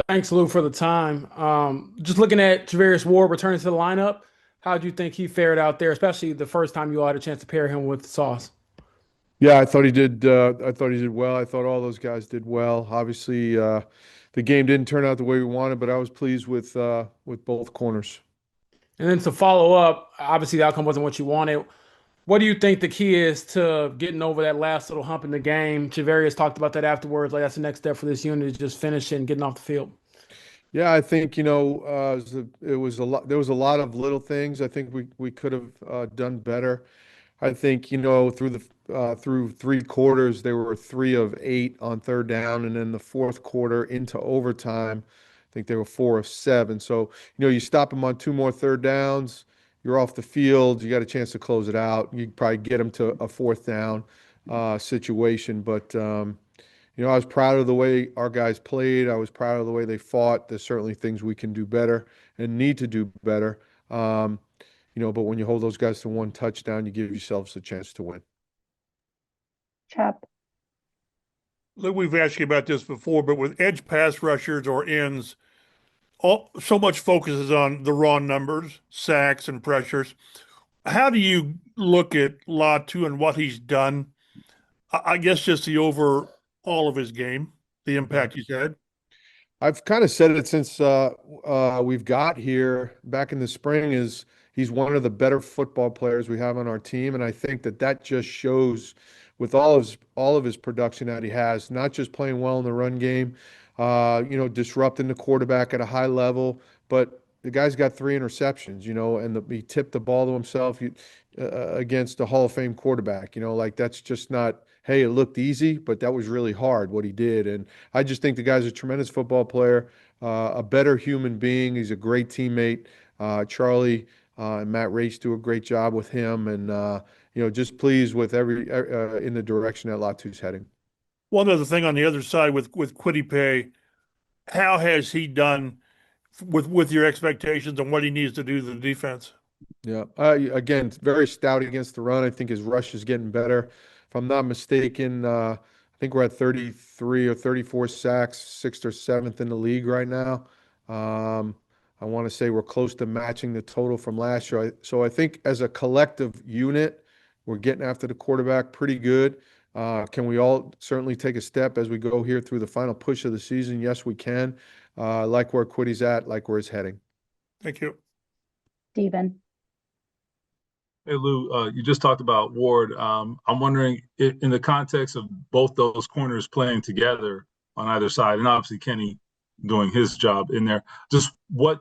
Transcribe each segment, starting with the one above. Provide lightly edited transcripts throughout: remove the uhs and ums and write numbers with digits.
Thanks, Lou, for the time. Just looking at Travarius Ward returning to the lineup, how do you think he fared out there, especially the first time you all had a chance to pair him with Sauce? Yeah, I thought he did. I thought he did well. I thought all those guys did well. Obviously, the game didn't turn out the way we wanted, but I was pleased with both corners. And then to follow up, obviously the outcome wasn't what you wanted. What do you think the key is to getting over that last little hump in the game? Javarius talked about that afterwards. Like that's the next step for this unit is just finishing and getting off the field. Yeah, I think it was a lot. There was a lot of little things. I think we could have done better. I think through three quarters, they were 3 of 8 on third down, and then the fourth quarter into overtime, I think they were 4 of 7. So you stop them on two more third downs, you're off the field. You got a chance to close it out. You probably get them to a fourth down situation, but I was proud of the way our guys played. I was proud of the way they fought. There's certainly things we can do better and need to do better. But when you hold those guys to one touchdown, you give yourselves a chance to win. Chop. Look, we've asked you about this before, but with edge pass rushers or ends, so much focus is on the raw numbers, sacks and pressures. How do you look at Latu and what he's done? I guess just the overall of his game, the impact he's had. I've kind of said it since we've got here back in the spring is he's one of the better football players we have on our team, and I think that just shows with all of his production that he has, not just playing well in the run game, disrupting the quarterback at a high level, but the guy's got 3 interceptions, and he tipped the ball to himself against a Hall of Fame quarterback, like that's just not. Hey, it looked easy, but that was really hard what he did, and I just think the guy's a tremendous football player, a better human being. He's a great teammate. Charlie and Matt Race do a great job with him, and just pleased with every in the direction that Latu's heading. One other thing on the other side with Quiddy, how has he done with your expectations and what he needs to do to the defense? Yeah. Again, very stout against the run. I think his rush is getting better. If I'm not mistaken, I think we're at 33 or 34 sacks, sixth or seventh in the league right now. Um, I want to say we're close to matching the total from last year. So I think as a collective unit, we're getting after the quarterback pretty good. Can we all certainly take a step as we go here through the final push of the season? Yes, we can. Like where Quiddy's at, like where he's heading. Thank you. Steven. Hey Lou, you just talked about Ward. I'm wondering, in the context of both those corners playing together on either side, and obviously Kenny doing his job in there, just what,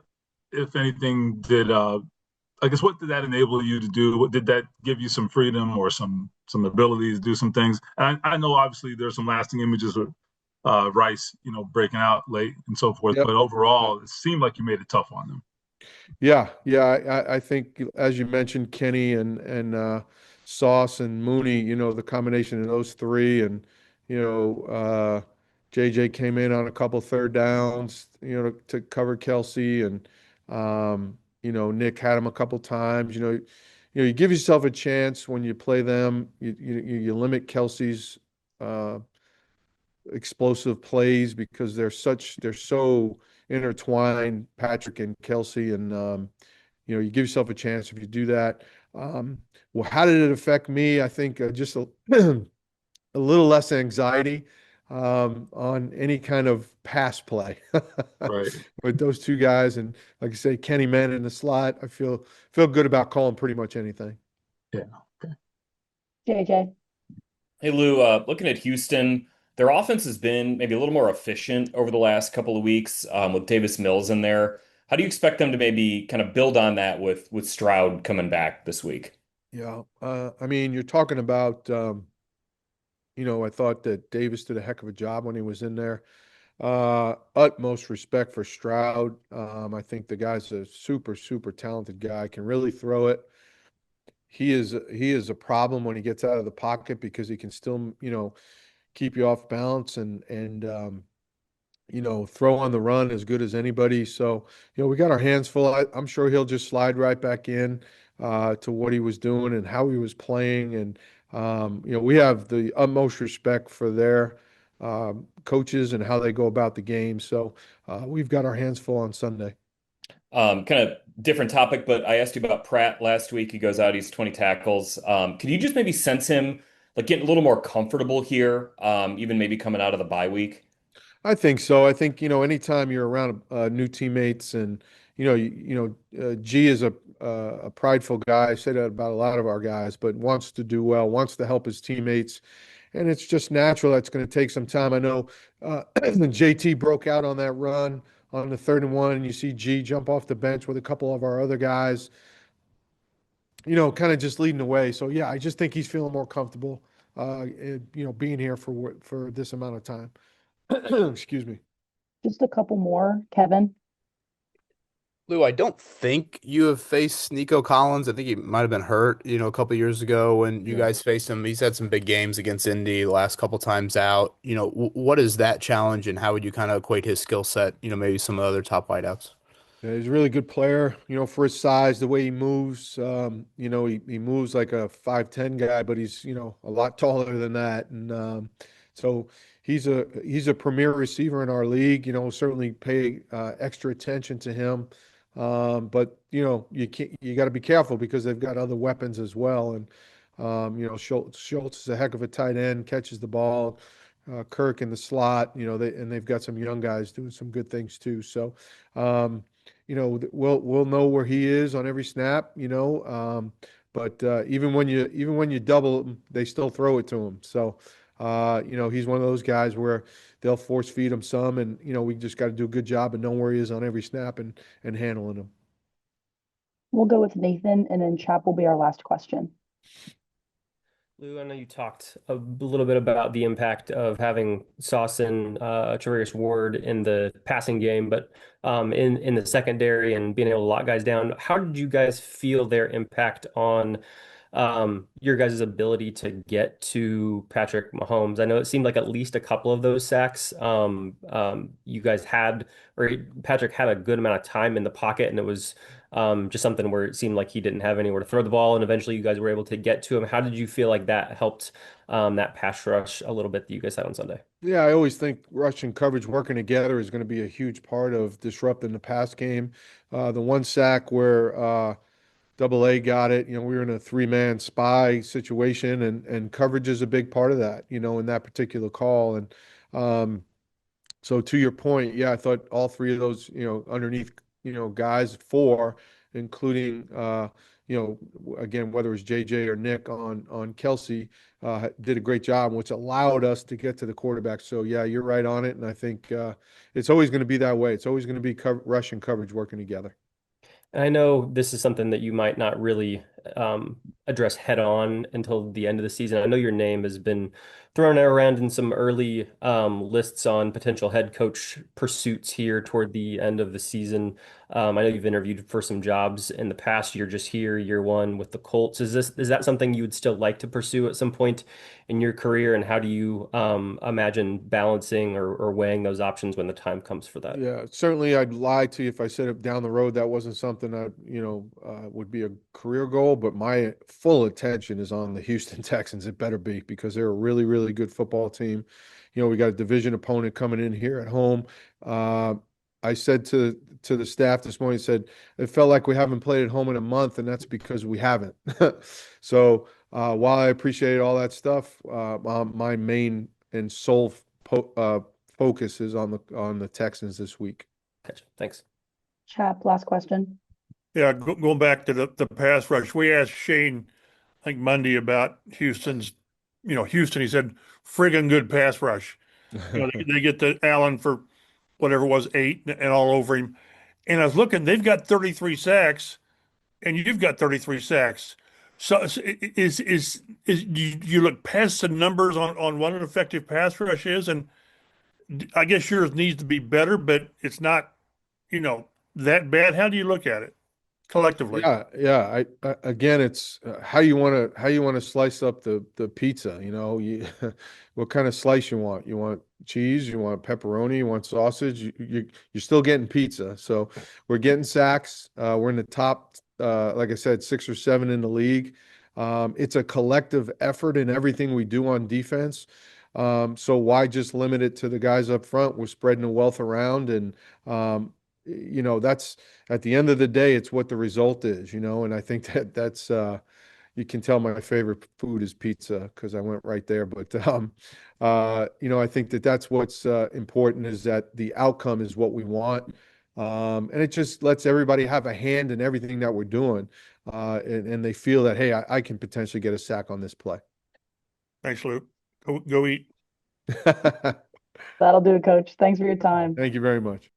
if anything, I guess what did that enable you to do? What did that give you some freedom or some ability to do some things? And I know obviously there's some lasting images with Rice, breaking out late and so forth, Yep. but overall, it seemed like you made it tough on them. Yeah, yeah. I think as you mentioned, Kenny and Sauce and Mooney, the combination of those three, and you know, uh, JJ came in on a couple third downs, to cover Kelsey, and Nick had him a couple times. You give yourself a chance when you play them. You limit Kelsey's uh, explosive plays because they're so intertwined, Patrick and Kelsey, and you give yourself a chance if you do that. Um, well, how did it affect me? I think just a little less anxiety on any kind of pass play Right. with those two guys, and like I say, Kenny Man in the slot. I feel good about calling pretty much anything. Yeah. Okay. JJ. Hey Lou, looking at Houston, their offense has been maybe a little more efficient over the last couple of weeks with Davis Mills in there. How do you expect them to maybe kind of build on that with Stroud coming back this week? Yeah, I mean, you're talking about. I thought that Davis did a heck of a job when he was in there. Utmost respect for Stroud. I think the guy's a super, super talented guy, can really throw it. He is a problem when he gets out of the pocket because he can still, keep you off balance and throw on the run as good as anybody. So, we got our hands full. I'm sure he'll just slide right back in to what he was doing and how he was playing. And we have the utmost respect for their coaches and how they go about the game. So we've got our hands full on Sunday. Kind of different topic, but I asked you about Pratt last week. He goes out, he's 20 tackles. Could you just maybe sense him like getting a little more comfortable here, even maybe coming out of the bye week? I think so. I think, anytime you're around new teammates and, G is a prideful guy. I say that about a lot of our guys, but wants to do well, wants to help his teammates. And it's just natural. That's going to take some time. I know JT broke out on that run on the 3rd and 1, and you see G jump off the bench with a couple of our other guys, kind of just leading the way. So, yeah, I just think he's feeling more comfortable, being here for this amount of time. Excuse me. Just a couple more. Kevin, Lou, I don't think you have faced Nico Collins. I think he might have been hurt, a couple years ago when you Yeah. guys faced him. He's had some big games against Indy the last couple times out. What is that challenge and how would you kind of equate his skill set, maybe some of the other top wideouts? Yeah, he's a really good player, for his size, the way he moves. He moves like a 5'10" guy, but he's, a lot taller than that. And so he's a premier receiver in our league. Certainly pay extra attention to him. But you got to be careful because they've got other weapons as well. And Schultz is a heck of a tight end, catches the ball. Kirk in the slot, they've got some young guys doing some good things too. So, we'll know where he is on every snap. But even when you double him, they still throw it to him. So, he's one of those guys where they'll force feed him some, and we just got to do a good job of knowing where he is on every snap and handling him. we'll go with Nathan, and then Chap will be our last question. Lou, I know you talked a little bit about the impact of having Sauce and Charvarius Ward in the passing game, but in the secondary and being able to lock guys down, how did you guys feel their impact on your guys' ability to get to Patrick Mahomes? I know it seemed like at least a couple of those sacks you guys had, or Patrick had a good amount of time in the pocket, and it was just something where it seemed like he didn't have anywhere to throw the ball, and eventually you guys were able to get to him. How did you feel like that helped that pass rush a little bit that you guys had on Sunday? Yeah, I always think rush and coverage working together is going to be a huge part of disrupting the pass game. The one sack where Double A got it, we were in a 3-man spy situation, and coverage is a big part of that, in that particular call. And so to your point, yeah, I thought all three of those, underneath, guys, four, including, again, whether it was JJ or Nick on Kelsey, did a great job, which allowed us to get to the quarterback. So yeah, you're right on it, and I think it's always going to be that way. It's always going to be rush and coverage working together. And I know this is something that you might not really address head on until the end of the season. I know your name has been thrown around in some early lists on potential head coach pursuits here toward the end of the season. I know you've interviewed for some jobs in the past. You're just here, year one with the Colts. Is that something you would still like to pursue at some point in your career? And how do you imagine balancing or weighing those options when the time comes for that? Yeah, certainly I'd lie to you if I said it down the road that wasn't something that, would be a career goal, but my full attention is on the Houston Texans. It better be, because they're a really, really good football team. We got a division opponent coming in here at home. I said to the staff this morning, said it felt like we haven't played at home in a month, and that's because we haven't. So while I appreciate all that stuff, my main and sole focus is on the Texans this week. Gotcha. Thanks. Chap, last question. Yeah, going back to the pass rush, we asked Shane, I think Monday, about Houston's, Houston. He said, friggin' good pass rush. They get to Allen for whatever it was, 8 and all over him. And I was looking, they've got 33 sacks, and you've got 33 sacks. So you look past the numbers on what an effective pass rush is, and I guess yours needs to be better, but it's not, that bad. How do you look at it collectively? Yeah. Again, it's how you want to slice up the pizza. What kind of slice you want? You want cheese? You want pepperoni? You want sausage? You're still getting pizza. So we're getting sacks. We're in the top, like I said, 6 or 7 in the league. It's a collective effort in everything we do on defense. So why just limit it to the guys up front? We're spreading the wealth around, and that's at the end of the day, it's what the result is, and I think that's you can tell my favorite food is pizza because I went right there. But I think that's what's important is that the outcome is what we want, and it just lets everybody have a hand in everything that we're doing, and they feel that hey, I can potentially get a sack on this play. Thanks, Lou. Go eat. That'll do it, Coach. Thanks for your time. Thank you very much.